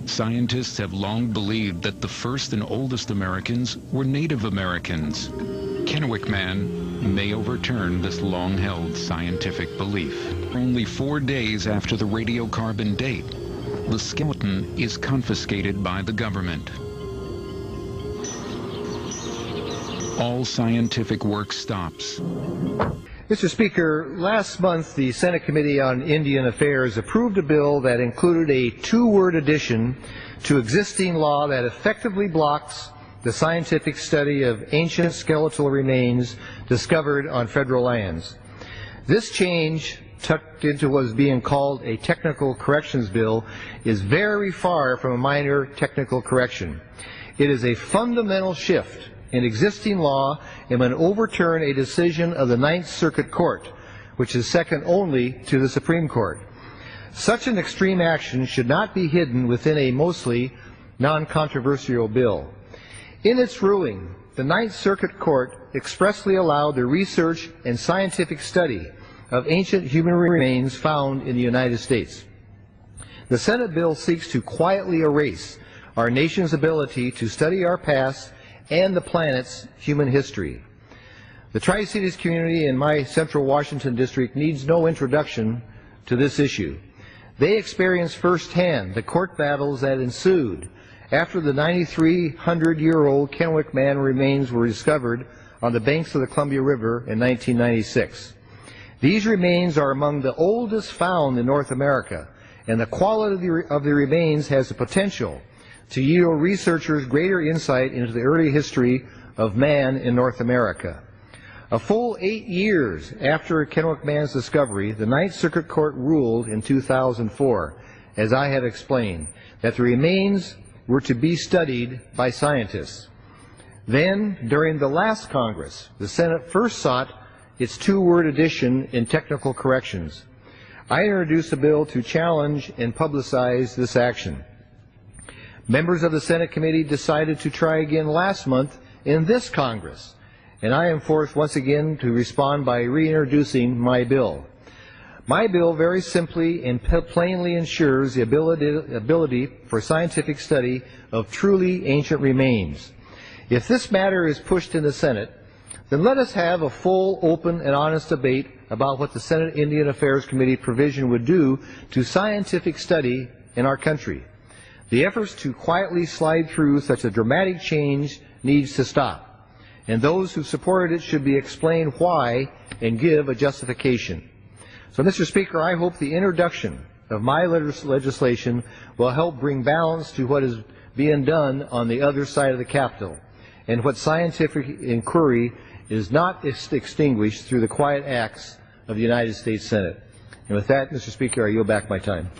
Scientists have long believed that the first and oldest Americans were Native Americans. Kennewick man may overturn this long-held scientific belief. Only 4 days after the radiocarbon date, the skeleton is confiscated by the government. All scientific work stops. Mr. Speaker, last month the Senate Committee on Indian Affairs approved a bill that included a two-word addition to existing law that effectively blocks the scientific study of ancient skeletal remains discovered on federal lands. This change, tucked into what is being called a technical corrections bill, is very far from a minor technical correction. It is a fundamental shift in existing law and would overturn a decision of the Ninth Circuit Court, which is second only to the Supreme Court. Such an extreme action should not be hidden within a mostly non-controversial bill. In its ruling, the Ninth Circuit Court expressly allowed the research and scientific study of ancient human remains found in the United States. The Senate bill seeks to quietly erase our nation's ability to study our past and the planet's human history. The Tri-Cities community in my Central Washington district needs no introduction to this issue. They experienced firsthand the court battles that ensued after the 9,300-year-old Kennewick man remains were discovered on the banks of the Columbia River in 1996. These remains are among the oldest found in North America, and the quality of the remains has the potential to yield researchers greater insight into the early history of man in North America. A full 8 years after Kennewick man's discovery, the Ninth Circuit Court ruled in 2004, as I have explained, that the remains were to be studied by scientists. Then, during the last Congress, the Senate first sought its two-word addition in technical corrections. I introduced a bill to challenge and publicize this action. Members of the Senate committee decided to try again last month in this Congress, and I am forced once again to respond by reintroducing my bill. My bill very simply and plainly ensures the ability for scientific study of truly ancient remains. If this matter is pushed in the Senate, then let us have a full, open, and honest debate about what the Senate Indian Affairs Committee provision would do to scientific study in our country. The efforts to quietly slide through such a dramatic change needs to stop, and those who supported it should be explained why and give a justification. So, Mr. Speaker, I hope the introduction of my legislation will help bring balance to what is being done on the other side of the Capitol, and what scientific inquiry is not extinguished through the quiet acts of the United States Senate. And with that, Mr. Speaker, I yield back my time.